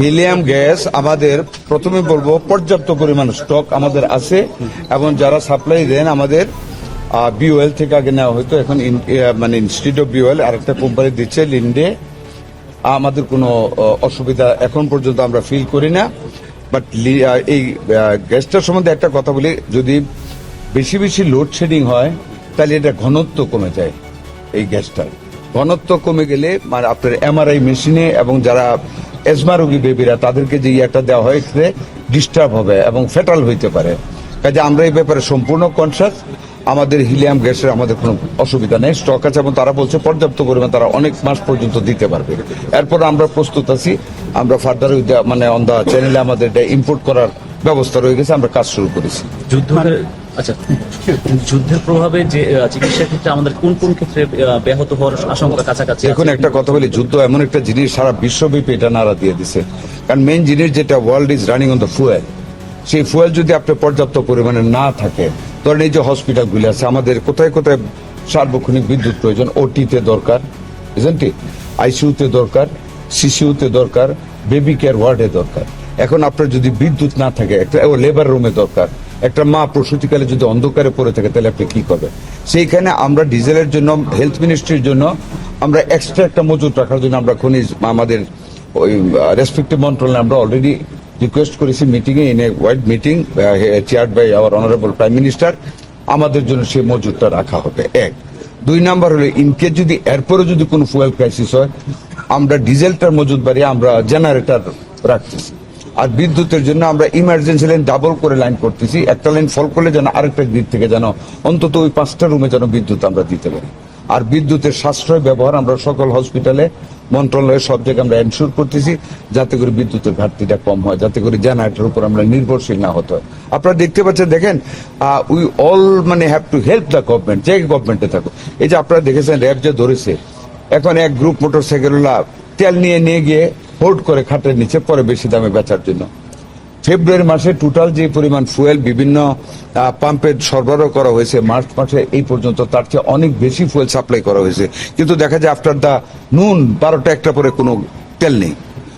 Helium gas আমাদের প্রথমে বলবো পর্যাপ্ত পরিমাণ স্টক আমাদের আছে এবং যারা সাপ্লাই দেন আমাদের বিওএল থেকে আগে নেওয়া হয়তো এখন মানে ইনস্টিটিউট অফ বিওএল আরেকটা কোম্পানি দিচ্ছে লিন্ডে। আমাদের কোনো অসুবিধা এখন পর্যন্ত আমরা ফিল করি না। বাট এই গ্যাসটার সম্বন্ধে একটা কথা বলি, যদি বেশি বেশি লোডশেডিং হয় তাহলে এটা ঘনত্ব কমে যায়। এই গ্যাসটার ঘনত্ব কমে গেলে মানে আপনার এমআরআই মেশিনে এবং যারা এজমা রোগী বেবিরা তাদেরকে যে একটা দেওয়া হয় এক্ষেত্রে ডিস্টার্ব হবে এবং ফেটাল হইতে পারে। কাজে আমরা এই ব্যাপারে সম্পূর্ণ কনসাস। আমাদের হিলিয়াম গ্যাসের আমাদের কোনো অসুবিধা নেই, স্টক আছে এবং তারা বলছে পর্যাপ্ত পরিমাণ তারা অনেক মাস পর্যন্ত দিতে পারবে। এরপর আমরা প্রস্তুত আছি, আমরা ফার্দার মানে অন দা চ্যানেলে আমাদের এটা ইম্পোর্ট করার ব্যবস্থা রয়ে গেছে, আমরা কাজ শুরু করেছি। যুদ্ধের প্রভাবে যে চিকিৎসার ক্ষেত্রে আমাদের কোন কোন ক্ষেত্রে ব্যাহত হওয়ার আশঙ্কা কাছাকাছি? এখন একটা কথা বলি, যুদ্ধ এমন একটা জিনিস সারা বিশ্বব্যাপী এটা নাড়া দিয়ে দিছে। কারণ মেইন জিনিস যেটা world is running on the fuel, সেই ফুয়েল যদি আপনার পর্যাপ্ত পরিমাণে না থাকে, ধরেন এই যে হসপিটালগুলি আছে আমাদের কোথায় কোথায় সার্বক্ষণিক বিদ্যুৎ প্রয়োজন, ওটিতে দরকার, আইসিইউতে দরকার, সিসিইউতে দরকার, বেবি কেয়ার ওয়ার্ডে দরকার। এখন আপনার যদি বিদ্যুৎ না থাকে, একটা লেবার রুমে দরকার, একটা মা প্রসূতিকালে যদি অন্ধকারে পড়ে থাকে তাহলে আপনি কি করবেন? সেইখানে আমরা ডিজেলের জন্য হেলথ মিনিস্ট্রির জন্য আমরা এক্সট্রা একটা মজুত রাখার জন্য আমরা খনিজ আমাদের ওই রেসপেক্টিভ মন্ত্রণালয়ে আমরা অলরেডি রিকোয়েস্ট করেছি মিটিংয়ে, in a wide meeting chaired by our honourable prime minister, আমাদের জন্য সেই মজুতটা রাখা হবে। এক, দুই নাম্বার হলো ইনকেস যদি এরপরে যদি কোনো ফুয়েল ক্রাইসিস হয়, আমরা ডিজেলটার মজুত বাড়িয়ে আমরা জেনারেটর রাখতেছি। আর বিদ্যুতের জন্য আমরা ইমার্জেন্সি লাইন ডাবল করে লাইন করতেছি, একটা লাইন ফল করলে যেন আরেকটা গ্রিড থেকে যেন অন্তত ওই 5টা রুমে যেন বিদ্যুৎ আমরা দিতে পারি। আর বিদ্যুতের সাশ্রয় ব্যবহার আমরা সকল হসপিটালে মন্ত্রণালয়ের সব জায়গায় আমরা এনশিওর করতেছি, যাতে করে বিদ্যুতের ঘাটতিটা কম হয়, যাতে করে জেনারেটরের উপর আমরা নির্ভরশীল না হতে হয়। আপনারা দেখতে পাচ্ছেন, দেখেন উই অল মানে have to help the government, যে গভর্নমেন্টে থাকুক। এই যে আপনারা দেখেছেন র্যাব যে ধরেছে, এখন এক গ্রুপ মোটরসাইকেলওয়ালা তেল নিয়ে গিয়ে হোল্ড করে খাটের নিচে পরে বেশি দামে বেচার জন্য। ফেব্রুয়ারি মাসে টোটাল যে পরিমাণ ফুয়েল বিভিন্ন পাম্পে সরবরাহ করা হয়েছে, মার্চ মাসে এই পর্যন্ত তার চেয়ে অনেক বেশি ফুয়েল সাপ্লাই করা হয়েছে। কিন্তু দেখা যায় আফটার দা নুন 12টা 1টা পরে কোনো তেল নেই,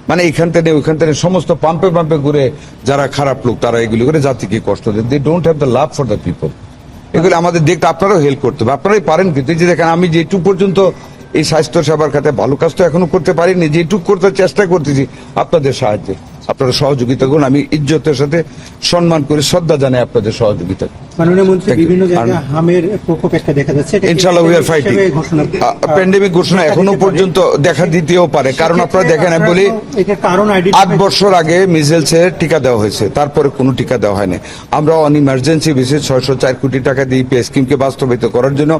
মানে এইখান থেকে ওইখান থেকে সমস্ত পাম্পে ঘুরে যারা খারাপ লোক তারা এগুলি করে জাতিকে কষ্ট দেয়। They don't have the love for the people. এগুলো আমাদের দেখতে আপনারাও হেল্প করতে হবে, আপনারাই পারেন। কিন্তু যে দেখেন আমি যেটুকু পর্যন্ত এই স্বাস্থ্য সেবার খাতে ভালো কাজ তো এখনো করতে পারিনি, যেটুকু করতে চেষ্টা করতেছি আপনাদের সাহায্যে, আপনারা সহযোগিতা করুন। আমি ইজ্জতের সাথে সম্মান করে শ্রদ্ধা জানাই আপনাদের সহযোগিতা। মাননীয় মন্ত্রী, বিভিন্ন জায়গায় হামের প্রকোপ একটা দেখা যাচ্ছে, ইনশাআল্লাহ উই আর ফাইটিং। প্যান্ডেমিক ঘোষণা এখনো পর্যন্ত দেখা দিতেও পারে, কারণ আপনারা দেখেন আমি বলি 8 বছর আগে মিজেলসের টিকা দেওয়া হয়েছে, তারপরে কোনো টিকা দেওয়া হয়নি। আমরা অন ইমার্জেন্সি বেসিস 604 কোটি টাকা দিয়ে ইপিএস স্কিমকে বাস্তবায়িত করার জন্য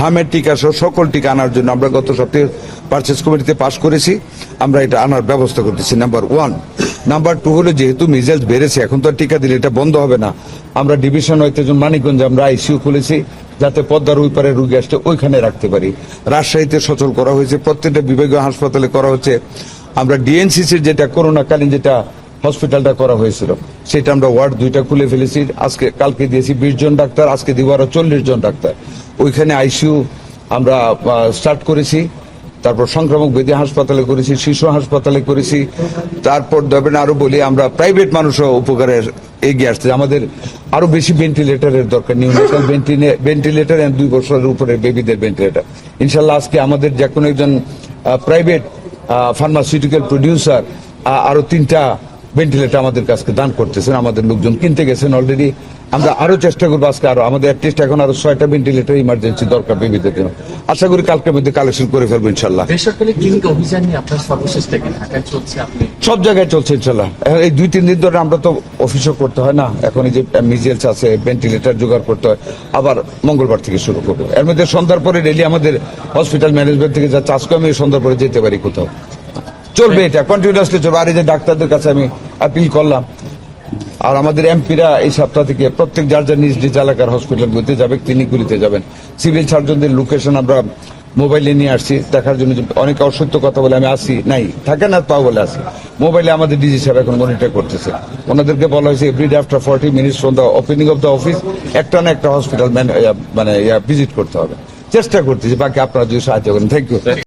হামের টিকা সহ সকল টিকা আনার জন্য আমরা গত সপ্তাহে পারচেজ কমিটিতে পাশ করেছি, আমরা এটা আনার ব্যবস্থা করতেছি। নাম্বার 1। নাম্বার 2 হলো যেহেতু মিজেলস বেড়েছে, এখন তো টিকা দিলে এটা বন্ধ হবে না। আমরা ডিভিশন হইতে মানিকগঞ্জে আমরা আইসিইউ খুলেছি, যাতে পদ্মার ওই পারে রুগী আসতে ওইখানে রাখতে পারি। রাজশাহীতে সচল করা হয়েছে, প্রত্যেকটা বিভাগীয় হাসপাতালে করা হচ্ছে। আমরা ডিএনসিসির যেটা করোনাকালীন যেটা হসপিটালটা করা হয়েছিল, সেটা আমরা ওয়ার্ড 2টা খুলে ফেলেছি। আজকে কালকে দিয়েছি 20 জন ডাক্তার, আজকে দিব আরো 40 জন ডাক্তার। ওইখানে আইসিইউ আমরা স্টার্ট করেছি। তারপর সংক্রামক ব্যাধি হাসপাতালে করেছি, শিশু হাসপাতালে করেছি। তারপর দেবেন আরো বলি, আমরা প্রাইভেট মানুষও উপকারে এগিয়ে আসছে। আমাদের আরো বেশি ভেন্টিলেটরের দরকার, নিউনেটাল ভেন্টিলেটর 2 বছরের উপরে বেবিদের ভেন্টিলেটর। ইনশাল্লাহ আজকে আমাদের যে কোনো একজন প্রাইভেট ফার্মাসিউটিক্যাল প্রডিউসার আরো 3টা ভেন্টিলেটর আমাদের কাছে দান করতেছেন, আমাদের লোকজন কিনতে গেছেন অলরেডি। আমরা আরো চেষ্টা করবো, আজকে আরো আমাদের অ্যাটলিস্ট এখন আরো 6টা ভেন্টিলেটর ইমার্জেন্সি দরকার বেবিদের জন্য। আশা করি কালকের মধ্যে কালেকশন করে ফেলবো ইনশাল্লাহ। সব জায়গায় চলছে ইনশাল্লাহ। এই 2-3 দিন ধরে আমরা তো অফিসও করতে হয় না, এখন এই যে মিজেলস আছে, ভেন্টিলেটর জোগাড় করতে হয়, আবার মঙ্গলবার থেকে শুরু করবো। এর মধ্যে সন্ধ্যার পরে রেলি আমাদের হসপিটাল ম্যানেজমেন্ট থেকে যা চাষ করে আমি সন্ধ্যার পরে যেতে পারি কোথাও, চলবে এটা কন্টিনিউয়াসলি চলবে। আর এই যে ডাক্তারদের কাছে আমি আপিল করলাম, আর আমাদের এমপিরা এই সপ্তাহ থেকে প্রত্যেক যার নিজ নিজ এলাকার হসপিটালগুলিতে যাবে, ক্লিনিকগুলিতে যাবেন। সিভিল সার্জনদের লোকেশন আমরা মোবাইলে নিয়ে আসছি দেখার জন্য। অনেকে অসত্য কথা বলে আমি আসি নাই, থাকে না তাও বলে আসি। মোবাইলে আমাদের ডিজি সাহেব এখন মনিটর করতেছে। ওনাদেরকে বলা হয়েছে everyday after 40 minutes from the opening of the office একটা না একটা হসপিটাল মানে ভিজিট করতে হবে। চেষ্টা করতেছি, বাকি আপনারা যদি সাহায্য করেন। Thank you.